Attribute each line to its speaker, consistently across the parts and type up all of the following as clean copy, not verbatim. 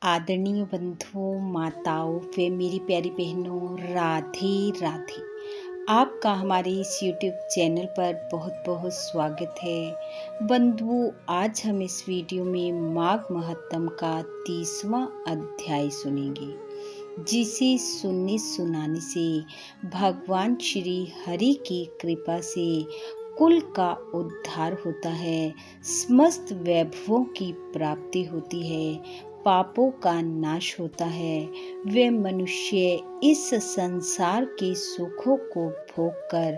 Speaker 1: आदरणीय बंधुओं, माताओं व मेरी प्यारी बहनों, राधे राधे। आपका हमारे इस YouTube चैनल पर बहुत बहुत स्वागत है। बंधुओं, आज हम इस वीडियो में माघ महात्म का 30वां अध्याय सुनेंगे, जिसे सुनने सुनाने से भगवान श्री हरि की कृपा से कुल का उद्धार होता है, समस्त वैभवों की प्राप्ति होती है, पापों का नाश होता है। वे मनुष्य इस संसार के सुखों को भोगकर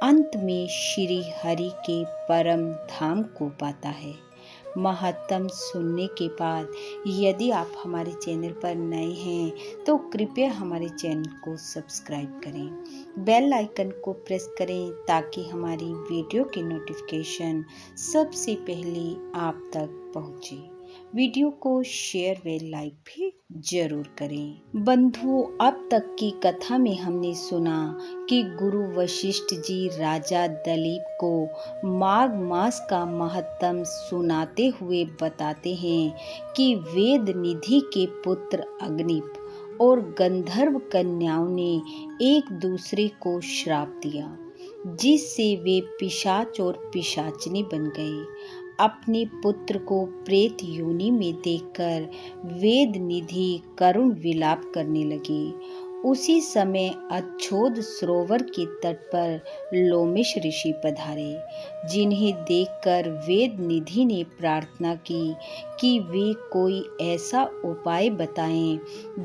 Speaker 1: अंत में श्री हरि के परम धाम को पाता है। महात्म सुनने के बाद यदि आप हमारे चैनल पर नए हैं तो कृपया हमारे चैनल को सब्सक्राइब करें, बेल आइकन को प्रेस करें ताकि हमारी वीडियो की नोटिफिकेशन सबसे पहले आप तक पहुंचे। वीडियो को शेयर व लाइक भी जरूर करें। बंधुओं, अब तक की कथा में हमने सुना कि गुरु वशिष्ठ जी राजा दलीप को माघ मास का महत्म सुनाते हुए बताते हैं कि वेद निधि के पुत्र अग्निप और गंधर्व कन्याओं ने एक दूसरे को श्राप दिया, जिससे वे पिशाच और पिशाचनी बन गए। अपने पुत्र को प्रेत योनि में देखकर वेद निधि करुण विलाप करने लगे। उसी समय अच्छोद सरोवर के तट पर लोमेश ऋषि पधारे, जिन्हें देखकर वेद निधि ने प्रार्थना की कि वे कोई ऐसा उपाय बताएं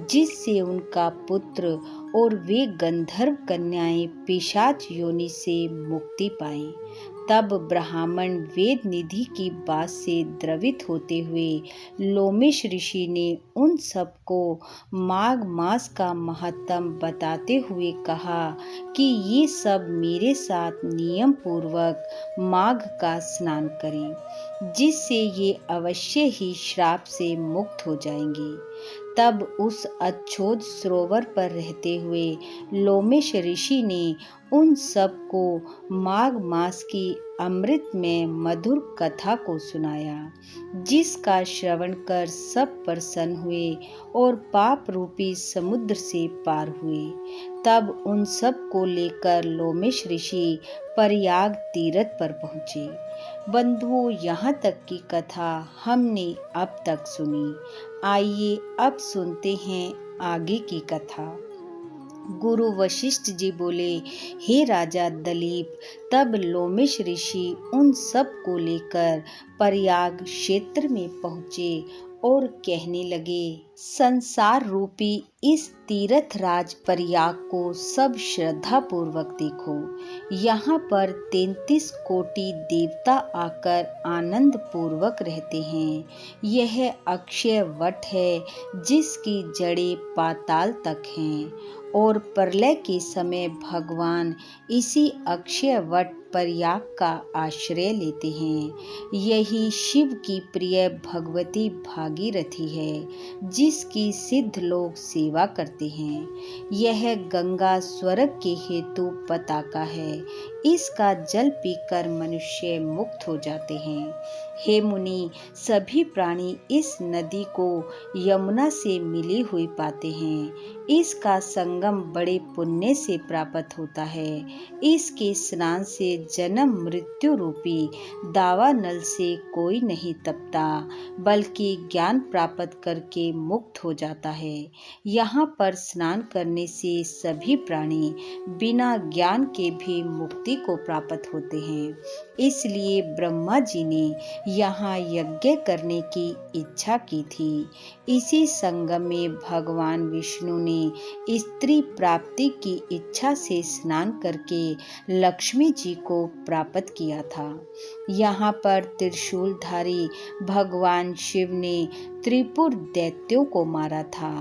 Speaker 1: जिससे उनका पुत्र और वे गंधर्व कन्याएं पिशाच योनि से मुक्ति पाएं। तब ब्राह्मण वेद निधि की बात से द्रवित होते हुए लोमेश ऋषि ने उन सबको माघ मास का महत्म बताते हुए कहा कि ये सब मेरे साथ नियम पूर्वक माघ का स्नान करें, जिससे ये अवश्य ही श्राप से मुक्त हो जाएंगे। तब उस अच्छोद सरोवर पर रहते हुए लोमेश ऋषि ने उन सबको माघ मास की अमृत में मधुर कथा को सुनाया, जिसका श्रवण कर सब प्रसन्न हुए और पाप रूपी समुद्र से पार हुए। तब उन सब को लेकर लोमेश ऋषि प्रयाग तीर्थ पर पहुंचे। बंधुओं, यहाँ तक की कथा हमने अब तक सुनी। आइए अब सुनते हैं आगे की कथा। गुरु वशिष्ठ जी बोले, हे राजा दलीप। तब लोमेश ऋषि उन सब को लेकर प्रयाग क्षेत्र में पहुंचे और कहने लगे, संसार रूपी इस तीर्थ राज प्रयाग को सब श्रद्धा पूर्वक देखो। यहाँ पर 33 कोटि देवता आकर आनंद पूर्वक रहते हैं। यह अक्षय वट है, जिसकी जड़ें पाताल तक हैं, और प्रलय के समय भगवान इसी अक्षय वट प्रयाग का आश्रय लेते हैं। यही शिव की प्रिय भगवती भागीरथी है, जिसकी सिद्ध लोग सेवा करते हैं। यह गंगा स्वर्ग के हेतु पताका है। इसका जल पीकर मनुष्य मुक्त हो जाते हैं। हे मुनि, सभी प्राणी इस नदी को यमुना से मिली हुई पाते हैं। इसका संगम बड़े पुण्य से प्राप्त होता है। इसके स्नान से जन्म मृत्यु रूपी दावा नल से कोई नहीं तपता, बल्कि ज्ञान प्राप्त करके मुक्त हो जाता है। यहाँ पर स्नान करने से सभी प्राणी बिना ज्ञान के भी मुक्ति को प्राप्त होते हैं। इसलिए ब्रह्मा जी ने यहाँ यज्ञ करने की इच्छा की थी। इसी संगम में भगवान विष्णु ने स्त्री प्राप्ति की इच्छा से स्नान करके लक्ष्मी जी को प्राप्त किया था। यहाँ पर त्रिशूलधारी भगवान शिव ने त्रिपुर दैत्यों को मारा था,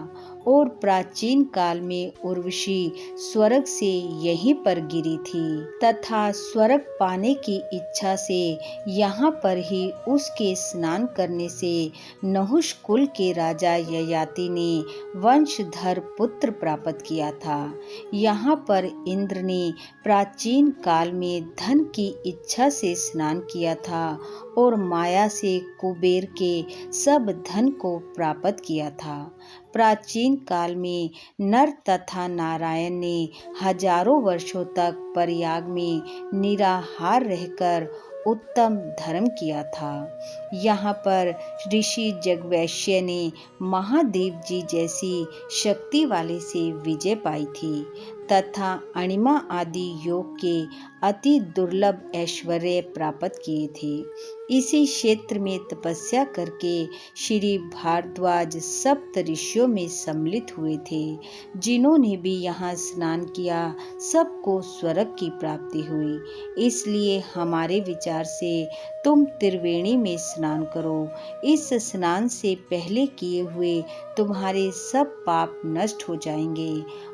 Speaker 1: और प्राचीन काल में उर्वशी स्वर्ग से यहीं पर गिरी थी, तथा स्वर्ग पाने की इच्छा से यहाँ पर ही उसके स्नान करने से नहुष कुल के राजा ययाति ने वंशधर पुत्र प्राप्त किया था। यहाँ पर इंद्र ने प्राचीन काल में धन की इच्छा से स्नान किया था, और माया से कुबेर के सब धन को प्राप्त किया था। प्राचीन काल में नर तथा नारायण ने हजारों वर्षों तक प्रयाग में निराहार रहकर उत्तम धर्म किया था। यहाँ पर ऋषि जगवैश्य ने महादेव जी जैसी शक्ति वाले से विजय पाई थी तथा अणिमा आदि योग के अति दुर्लभ ऐश्वर्य प्राप्त किए थे। इसी क्षेत्र में तपस्या करके श्री भारद्वाज सप्त ऋषियों में सम्मिलित हुए थे। जिन्होंने भी यहाँ स्नान किया सबको स्वर्ग की प्राप्ति हुई। इसलिए हमारे विचार से तुम त्रिवेणी में स्नान करो। इस स्नान से पहले किए हुए तुम्हारे सब पाप नष्ट हो जाएंगे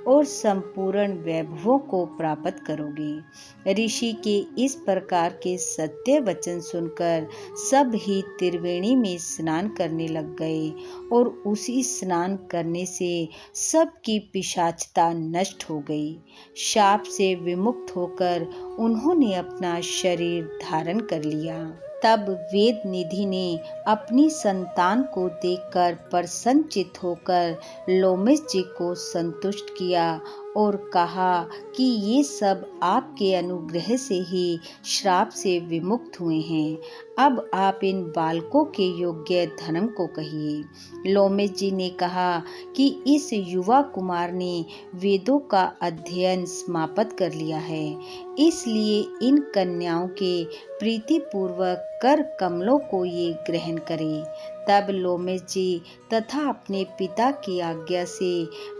Speaker 1: और संपूर्ण वैभवों को प्राप्त करोगे। ऋषि के इस प्रकार के सत्य वचन सुनकर सब ही त्रिवेणी में स्नान करने लग गए और उसी स्नान करने से सबकी पिशाचता नष्ट हो गई। शाप से विमुक्त होकर उन्होंने अपना शरीर धारण कर लिया। तब वेद निधि ने अपनी संतान को देखकर प्रसन्नचित्त होकर लोमेश जी को संतुष्ट किया और कहा कि ये सब आपके अनुग्रह से ही श्राप से विमुक्त हुए हैं। अब आप इन बालकों के योग्य धर्म को कहिए। लोमेश जी ने कहा कि इस युवा कुमार ने वेदों का अध्ययन समाप्त कर लिया है, इसलिए इन कन्याओं के प्रीतिपूर्वक कर कमलों को ये ग्रहण करे। तब लोमेश जी तथा अपने पिता की आज्ञा से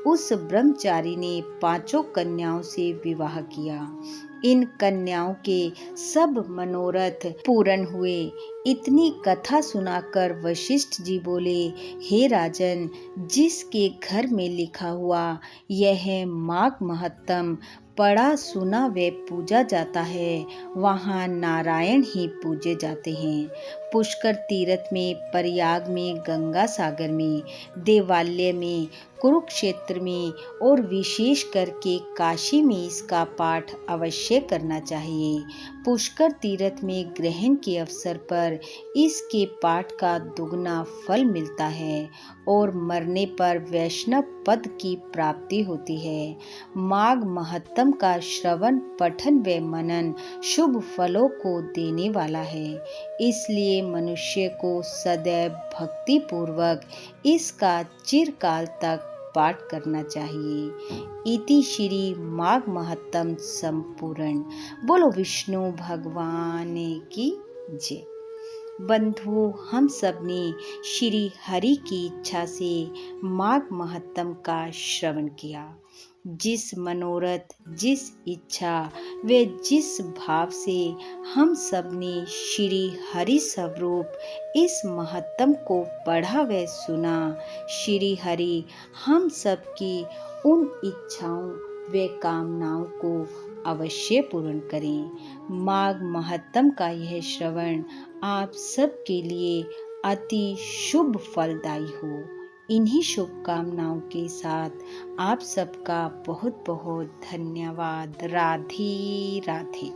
Speaker 1: उस ब्रह्मचारी ने 5 कन्याओं से विवाह किया। इन कन्याओं के सब मनोरथ पूर्ण हुए। इतनी कथा सुनाकर वशिष्ठ जी बोले, हे राजन, जिसके घर में लिखा हुआ यह माघ महत्तम पढ़ा सुना व पूजा जाता है, वहाँ नारायण ही पूजे जाते हैं। पुष्कर तीर्थ में, प्रयाग में, गंगा सागर में, देवालय में, कुरुक्षेत्र में और विशेष करके काशी में इसका पाठ अवश्य करना चाहिए। पुष्कर तीर्थ में ग्रहण के अवसर पर इसके पाठ का दुगना फल मिलता है और मरने पर वैष्णव पद की प्राप्ति होती है। माघ महत्तम का श्रवण, पठन व मनन शुभ फलों को देने वाला है। इसलिए मनुष्य को सदैव भक्ति पूर्वक इसका चिरकाल तक पाठ करना चाहिए। इति श्री माघ महत्तम संपूर्ण। बोलो विष्णु भगवान की जय। बंधुओं, हम सब ने श्री हरि की इच्छा से माघ महत्तम का श्रवण किया। जिस मनोरथ, जिस इच्छा व जिस भाव से हम सब ने श्री हरि स्वरूप इस महत्तम को पढ़ा व सुना, श्री हरि हम सब की उन इच्छाओं व कामनाओं को अवश्य पूर्ण करें। माघ महत्तम का यह श्रवण आप सबके लिए अति शुभ फलदायी हो। इन्हीं शुभकामनाओं के साथ आप सबका बहुत बहुत धन्यवाद। राधे राधे।